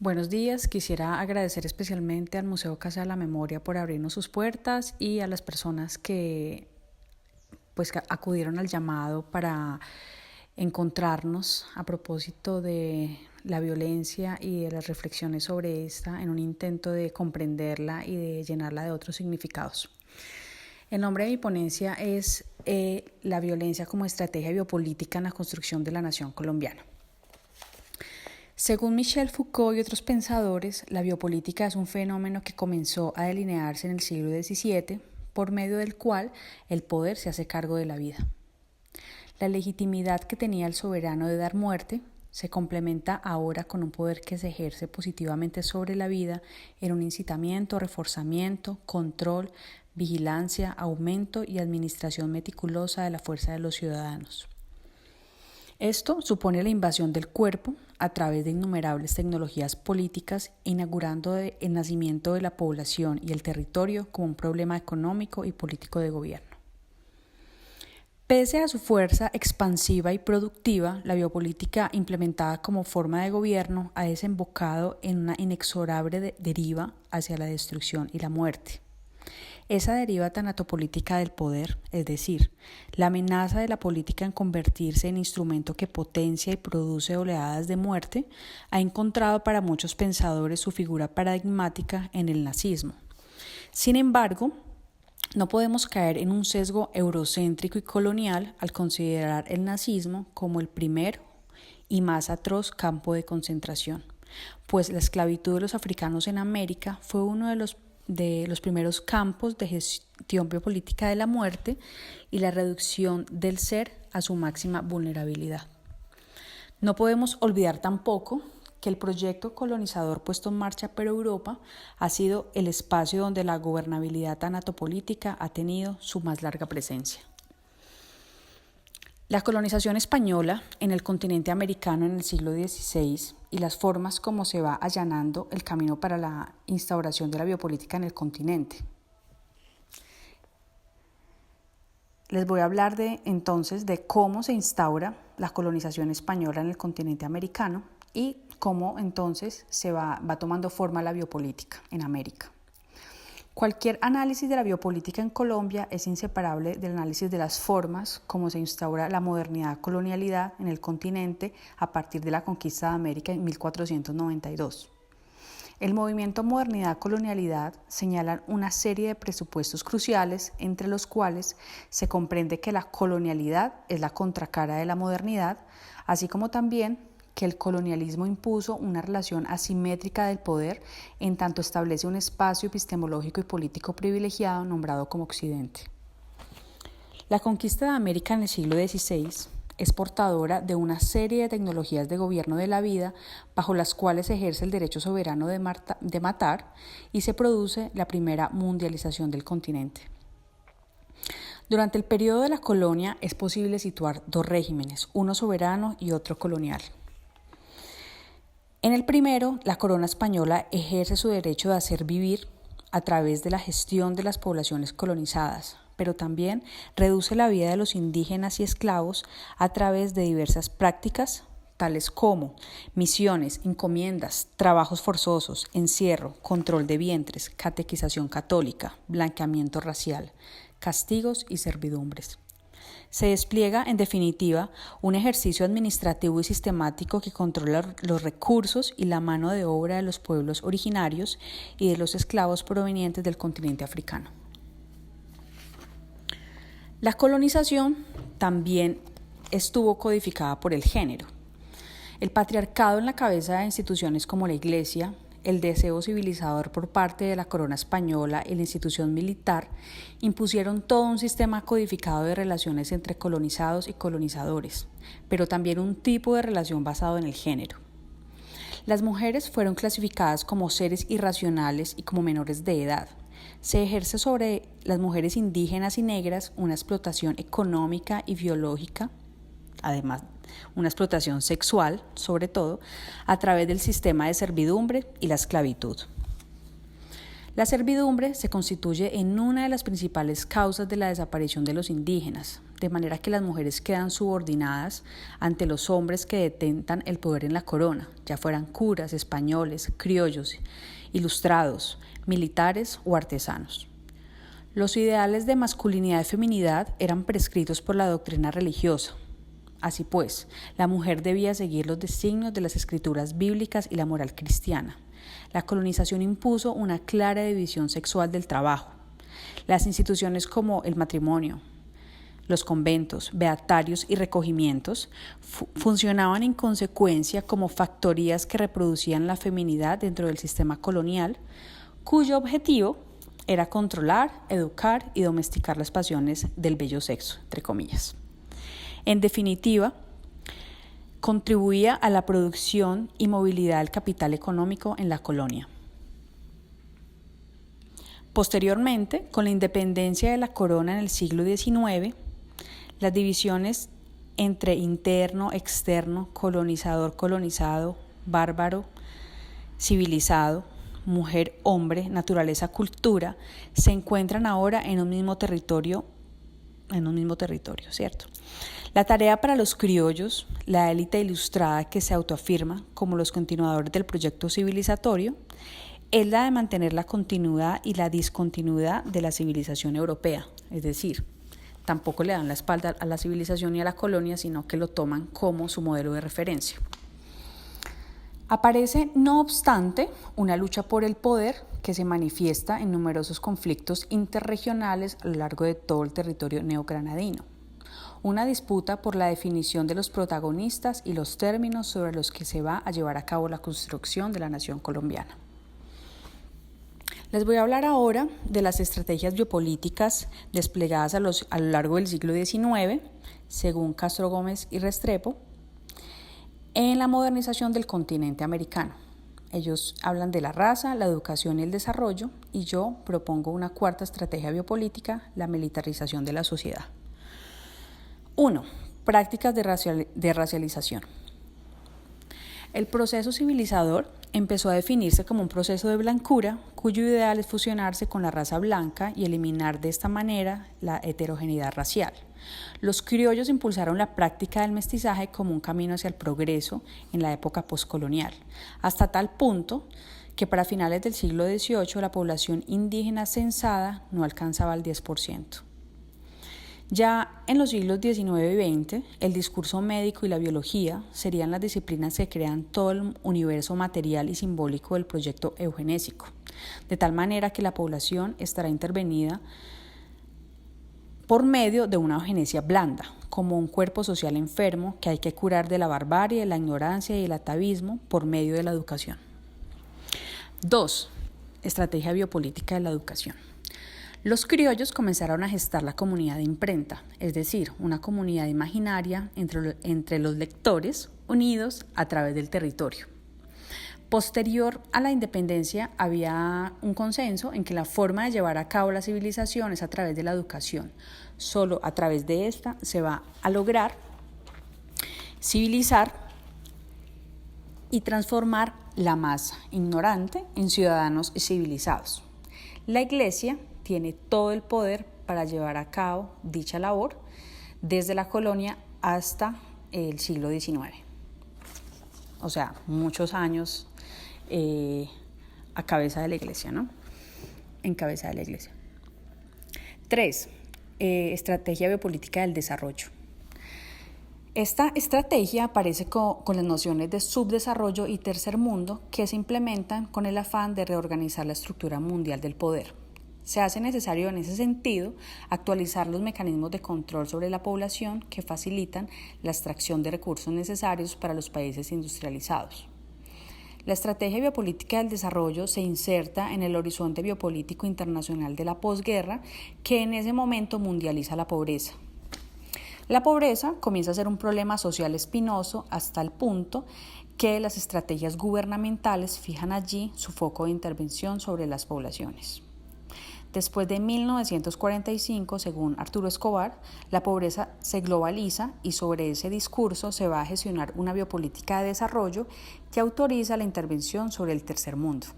Buenos días, quisiera agradecer especialmente al Museo Casa de la Memoria por abrirnos sus puertas y a las personas que acudieron al llamado para encontrarnos a propósito de la violencia y de las reflexiones sobre esta en un intento de comprenderla y de llenarla de otros significados. El nombre de mi ponencia es La violencia como estrategia biopolítica en la construcción de la nación colombiana. Según Michel Foucault y otros pensadores, la biopolítica es un fenómeno que comenzó a delinearse en el siglo XVII, por medio del cual el poder se hace cargo de la vida. La legitimidad que tenía el soberano de dar muerte se complementa ahora con un poder que se ejerce positivamente sobre la vida en un incitamiento, reforzamiento, control, vigilancia, aumento y administración meticulosa de la fuerza de los ciudadanos. Esto supone la invasión del cuerpo a través de innumerables tecnologías políticas, inaugurando el nacimiento de la población y el territorio como un problema económico y político de gobierno. Pese a su fuerza expansiva y productiva, la biopolítica implementada como forma de gobierno ha desembocado en una inexorable deriva hacia la destrucción y la muerte. Esa deriva tanatopolítica del poder, es decir, la amenaza de la política en convertirse en instrumento que potencia y produce oleadas de muerte, ha encontrado para muchos pensadores su figura paradigmática en el nazismo. Sin embargo, no podemos caer en un sesgo eurocéntrico y colonial al considerar el nazismo como el primer y más atroz campo de concentración, pues la esclavitud de los africanos en América fue uno de los primeros campos de gestión biopolítica de la muerte y la reducción del ser a su máxima vulnerabilidad. No podemos olvidar tampoco que el proyecto colonizador puesto en marcha por Europa ha sido el espacio donde la gobernabilidad tanatopolítica ha tenido su más larga presencia. La colonización española en el continente americano en el siglo XVI y las formas como se va allanando el camino para la instauración de la biopolítica en el continente. Les voy a hablar entonces de cómo se instaura la colonización española en el continente americano y cómo entonces se va tomando forma la biopolítica en América. Cualquier análisis de la biopolítica en Colombia es inseparable del análisis de las formas como se instaura la modernidad-colonialidad en el continente a partir de la conquista de América en 1492. El movimiento modernidad-colonialidad señala una serie de presupuestos cruciales, entre los cuales se comprende que la colonialidad es la contracara de la modernidad, así como también que el colonialismo impuso una relación asimétrica del poder en tanto establece un espacio epistemológico y político privilegiado nombrado como Occidente. La conquista de América en el siglo XVI es portadora de una serie de tecnologías de gobierno de la vida bajo las cuales se ejerce el derecho soberano de matar y se produce la primera mundialización del continente. Durante el periodo de la colonia es posible situar dos regímenes, uno soberano y otro colonial. En el primero, la corona española ejerce su derecho de hacer vivir a través de la gestión de las poblaciones colonizadas, pero también reduce la vida de los indígenas y esclavos a través de diversas prácticas, tales como misiones, encomiendas, trabajos forzosos, encierro, control de vientres, catequización católica, blanqueamiento racial, castigos y servidumbres. Se despliega, en definitiva, un ejercicio administrativo y sistemático que controla los recursos y la mano de obra de los pueblos originarios y de los esclavos provenientes del continente africano. La colonización también estuvo codificada por el género. El patriarcado en la cabeza de instituciones como la Iglesia, el deseo civilizador por parte de la corona española y la institución militar impusieron todo un sistema codificado de relaciones entre colonizados y colonizadores, pero también un tipo de relación basado en el género. Las mujeres fueron clasificadas como seres irracionales y como menores de edad. Se ejerce sobre las mujeres indígenas y negras una explotación económica y biológica, además una explotación sexual, sobre todo, a través del sistema de servidumbre y la esclavitud. La servidumbre se constituye en una de las principales causas de la desaparición de los indígenas, de manera que las mujeres quedan subordinadas ante los hombres que detentan el poder en la corona, ya fueran curas, españoles, criollos, ilustrados, militares o artesanos. Los ideales de masculinidad y feminidad eran prescritos por la doctrina religiosa. Así pues, la mujer debía seguir los designios de las escrituras bíblicas y la moral cristiana. La colonización impuso una clara división sexual del trabajo. Las instituciones como el matrimonio, los conventos, beatarios y recogimientos funcionaban en consecuencia como factorías que reproducían la feminidad dentro del sistema colonial, cuyo objetivo era controlar, educar y domesticar las pasiones del bello sexo, entre comillas. En definitiva, contribuía a la producción y movilidad del capital económico en la colonia. Posteriormente, con la independencia de la corona en el siglo XIX, las divisiones entre interno, externo, colonizador, colonizado, bárbaro, civilizado, mujer, hombre, naturaleza, cultura, se encuentran ahora en un mismo territorio, ¿cierto? La tarea para los criollos, la élite ilustrada que se autoafirma como los continuadores del proyecto civilizatorio, es la de mantener la continuidad y la discontinuidad de la civilización europea, es decir, tampoco le dan la espalda a la civilización y a la colonia, sino que lo toman como su modelo de referencia. Aparece, no obstante, una lucha por el poder que se manifiesta en numerosos conflictos interregionales a lo largo de todo el territorio neogranadino. Una disputa por la definición de los protagonistas y los términos sobre los que se va a llevar a cabo la construcción de la nación colombiana. Les voy a hablar ahora de las estrategias biopolíticas desplegadas a lo largo del siglo XIX, según Castro Gómez y Restrepo, en la modernización del continente americano. Ellos hablan de la raza, la educación y el desarrollo, y yo propongo una cuarta estrategia biopolítica, la militarización de la sociedad. 1. Prácticas de racialización. El proceso civilizador empezó a definirse como un proceso de blancura, cuyo ideal es fusionarse con la raza blanca y eliminar de esta manera la heterogeneidad racial. Los criollos impulsaron la práctica del mestizaje como un camino hacia el progreso en la época postcolonial, hasta tal punto que para finales del siglo XVIII la población indígena censada no alcanzaba el 10%. Ya en los siglos XIX y XX, el discurso médico y la biología serían las disciplinas que crean todo el universo material y simbólico del proyecto eugenésico, de tal manera que la población estará intervenida por medio de una eugenesia blanda, como un cuerpo social enfermo que hay que curar de la barbarie, la ignorancia y el atavismo por medio de la educación. 2. Estrategia biopolítica de la educación. Los criollos comenzaron a gestar la comunidad de imprenta, es decir, una comunidad imaginaria entre los lectores unidos a través del territorio. Posterior a la independencia había un consenso en que la forma de llevar a cabo la civilización es a través de la educación. Solo a través de esta se va a lograr civilizar y transformar la masa ignorante en ciudadanos civilizados. La Iglesia tiene todo el poder para llevar a cabo dicha labor desde la colonia hasta el siglo XIX. O sea, muchos años a cabeza de la Iglesia, ¿no? En cabeza de la Iglesia. 3. Estrategia biopolítica del desarrollo. Esta estrategia aparece con las nociones de subdesarrollo y tercer mundo que se implementan con el afán de reorganizar la estructura mundial del poder. Se hace necesario en ese sentido actualizar los mecanismos de control sobre la población que facilitan la extracción de recursos necesarios para los países industrializados. La estrategia biopolítica del desarrollo se inserta en el horizonte biopolítico internacional de la posguerra, que en ese momento mundializa la pobreza. La pobreza comienza a ser un problema social espinoso hasta el punto que las estrategias gubernamentales fijan allí su foco de intervención sobre las poblaciones. Después de 1945, según Arturo Escobar, la pobreza se globaliza y sobre ese discurso se va a gestionar una biopolítica de desarrollo que autoriza la intervención sobre el tercer mundo.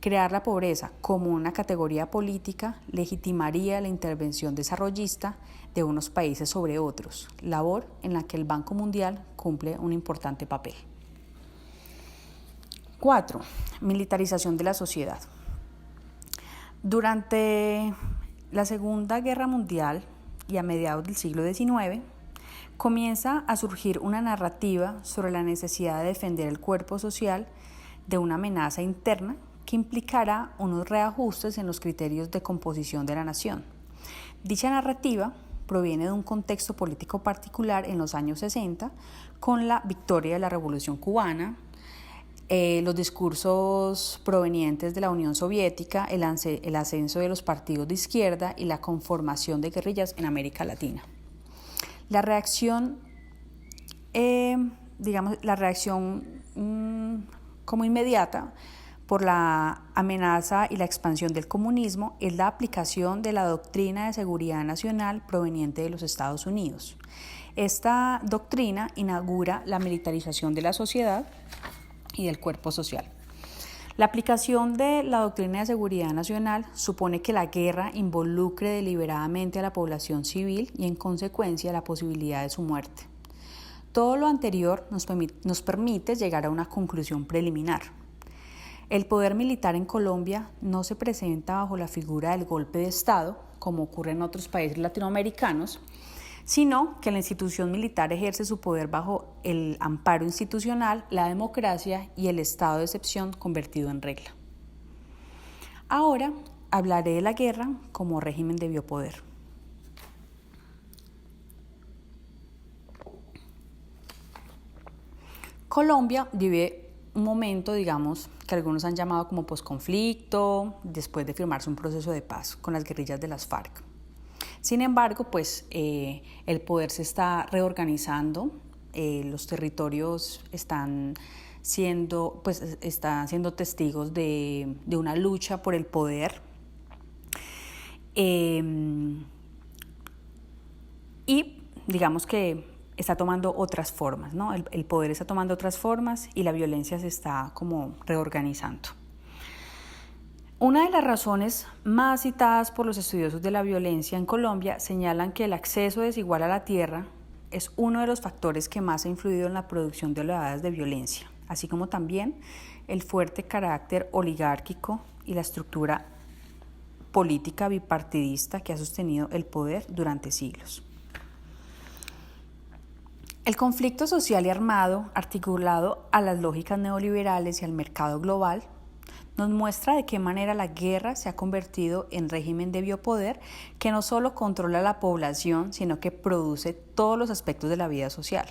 Crear la pobreza como una categoría política legitimaría la intervención desarrollista de unos países sobre otros, labor en la que el Banco Mundial cumple un importante papel. 4. Militarización de la sociedad. Durante la Segunda Guerra Mundial y a mediados del siglo XIX, comienza a surgir una narrativa sobre la necesidad de defender el cuerpo social de una amenaza interna que implicará unos reajustes en los criterios de composición de la nación. Dicha narrativa proviene de un contexto político particular en los años 60, con la victoria de la Revolución Cubana, los discursos provenientes de la Unión Soviética, el ascenso de los partidos de izquierda y la conformación de guerrillas en América Latina. La reacción como inmediata por la amenaza y la expansión del comunismo es la aplicación de la doctrina de seguridad nacional proveniente de los Estados Unidos. Esta doctrina inaugura la militarización de la sociedad y del cuerpo social. La aplicación de la doctrina de seguridad nacional supone que la guerra involucre deliberadamente a la población civil y en consecuencia la posibilidad de su muerte. Todo lo anterior nos permite llegar a una conclusión preliminar. El poder militar en Colombia no se presenta bajo la figura del golpe de Estado, como ocurre en otros países latinoamericanos, sino que la institución militar ejerce su poder bajo el amparo institucional, la democracia y el estado de excepción convertido en regla. Ahora hablaré de la guerra como régimen de biopoder. Colombia vive un momento, que algunos han llamado como posconflicto, después de firmarse un proceso de paz con las guerrillas de las FARC. Sin embargo, el poder se está reorganizando, los territorios están siendo testigos de una lucha por el poder. Y digamos que está tomando otras formas, ¿no? El poder está tomando otras formas y la violencia se está como reorganizando. Una de las razones más citadas por los estudiosos de la violencia en Colombia señalan que el acceso desigual a la tierra es uno de los factores que más ha influido en la producción de oleadas de violencia, así como también el fuerte carácter oligárquico y la estructura política bipartidista que ha sostenido el poder durante siglos. El conflicto social y armado, articulado a las lógicas neoliberales y al mercado global, nos muestra de qué manera la guerra se ha convertido en régimen de biopoder que no solo controla la población, sino que produce todos los aspectos de la vida social.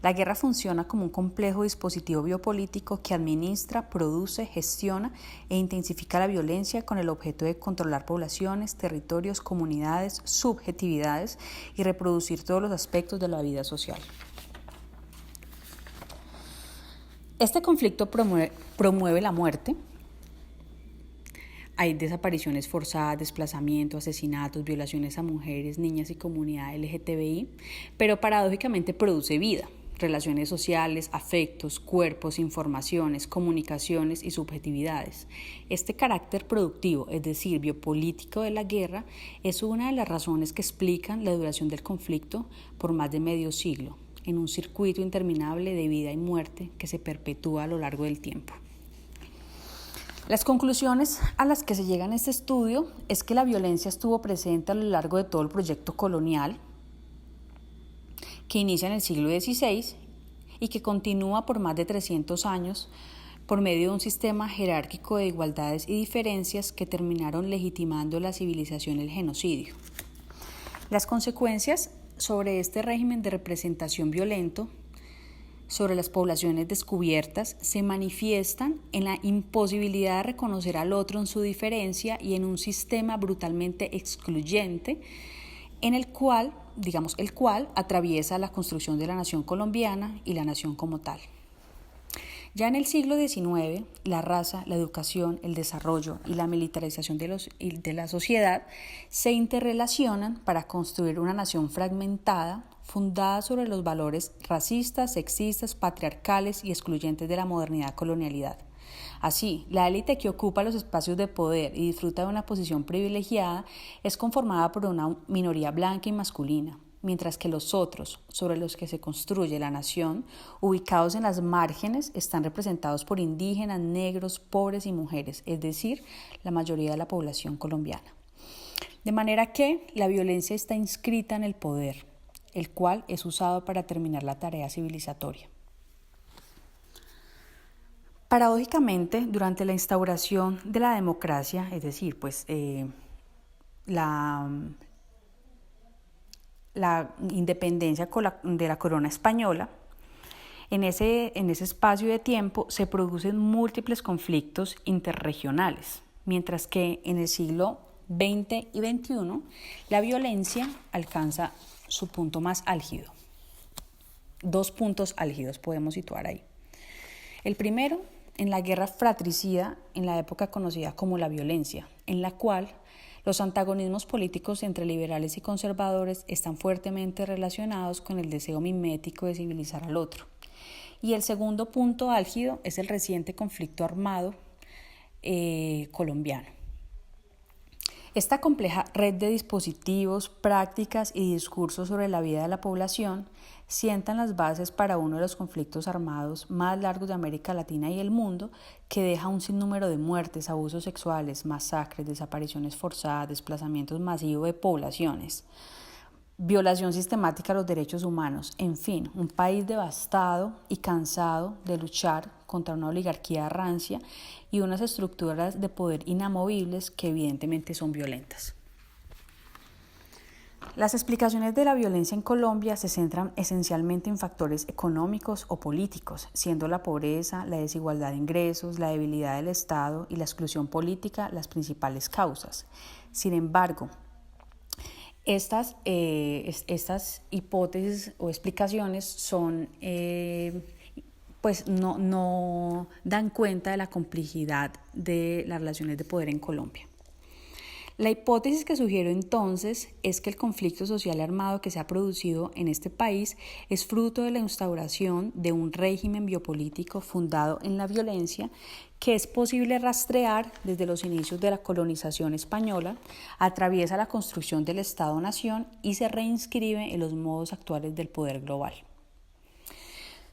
La guerra funciona como un complejo dispositivo biopolítico que administra, produce, gestiona e intensifica la violencia con el objeto de controlar poblaciones, territorios, comunidades, subjetividades y reproducir todos los aspectos de la vida social. Este conflicto promueve la muerte. Hay desapariciones forzadas, desplazamientos, asesinatos, violaciones a mujeres, niñas y comunidad LGTBI, pero paradójicamente produce vida, relaciones sociales, afectos, cuerpos, informaciones, comunicaciones y subjetividades. Este carácter productivo, es decir, biopolítico de la guerra, es una de las razones que explican la duración del conflicto por más de medio siglo, en un circuito interminable de vida y muerte que se perpetúa a lo largo del tiempo. Las conclusiones a las que se llega en este estudio es que la violencia estuvo presente a lo largo de todo el proyecto colonial, que inicia en el siglo XVI y que continúa por más de 300 años por medio de un sistema jerárquico de igualdades y diferencias que terminaron legitimando la civilización y el genocidio. Las consecuencias sobre este régimen de representación violento sobre las poblaciones descubiertas se manifiestan en la imposibilidad de reconocer al otro en su diferencia y en un sistema brutalmente excluyente en el cual atraviesa la construcción de la nación colombiana y la nación como tal. Ya en el siglo XIX, la raza, la educación, el desarrollo y la militarización de la sociedad se interrelacionan para construir una nación fragmentada, fundada sobre los valores racistas, sexistas, patriarcales y excluyentes de la modernidad colonialidad. Así, la élite que ocupa los espacios de poder y disfruta de una posición privilegiada es conformada por una minoría blanca y masculina, mientras que los otros, sobre los que se construye la nación, ubicados en las márgenes, están representados por indígenas, negros, pobres y mujeres, es decir, la mayoría de la población colombiana. De manera que la violencia está inscrita en el poder, el cual es usado para terminar la tarea civilizatoria. Paradójicamente, durante la instauración de la democracia, es decir, la independencia de la corona española, en ese espacio de tiempo se producen múltiples conflictos interregionales, mientras que en el siglo XX y XXI la violencia alcanza su punto más álgido. 2 puntos álgidos podemos situar ahí. El primero, en la guerra fratricida, en la época conocida como la violencia, en la cual los antagonismos políticos entre liberales y conservadores están fuertemente relacionados con el deseo mimético de civilizar al otro. Y el segundo punto álgido es el reciente conflicto armado colombiano. Esta compleja red de dispositivos, prácticas y discursos sobre la vida de la población sientan las bases para uno de los conflictos armados más largos de América Latina y el mundo, que deja un sinnúmero de muertes, abusos sexuales, masacres, desapariciones forzadas, desplazamientos masivos de poblaciones, violación sistemática de los derechos humanos, en fin, un país devastado y cansado de luchar contra una oligarquía rancia y unas estructuras de poder inamovibles que evidentemente son violentas. Las explicaciones de la violencia en Colombia se centran esencialmente en factores económicos o políticos, siendo la pobreza, la desigualdad de ingresos, la debilidad del Estado y la exclusión política las principales causas. Sin embargo, estas hipótesis o explicaciones son, no dan cuenta de la complejidad de las relaciones de poder en Colombia. La hipótesis que sugiero entonces es que el conflicto social armado que se ha producido en este país es fruto de la instauración de un régimen biopolítico fundado en la violencia que es posible rastrear desde los inicios de la colonización española, atraviesa la construcción del Estado-Nación y se reinscribe en los modos actuales del poder global.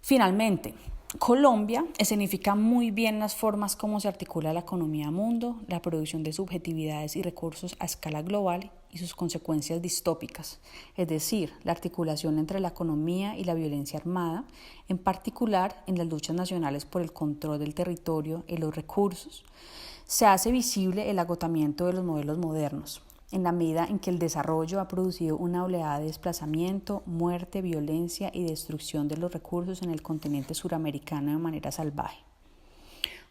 Finalmente, Colombia escenifica muy bien las formas como se articula la economía mundo, la producción de subjetividades y recursos a escala global y sus consecuencias distópicas, es decir, la articulación entre la economía y la violencia armada, en particular en las luchas nacionales por el control del territorio y los recursos. Se hace visible el agotamiento de los modelos modernos, en la medida en que el desarrollo ha producido una oleada de desplazamiento, muerte, violencia y destrucción de los recursos en el continente suramericano de manera salvaje.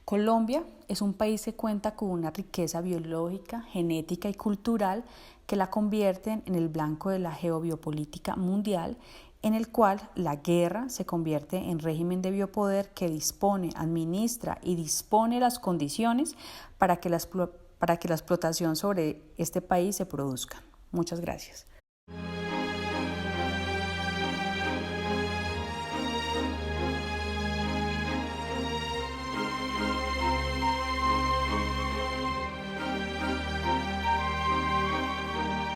Colombia es un país que cuenta con una riqueza biológica, genética y cultural que la convierten en el blanco de la geobiopolítica mundial, en el cual la guerra se convierte en régimen de biopoder que dispone, administra y dispone las condiciones para que la explotación sobre este país se produzca. Muchas gracias.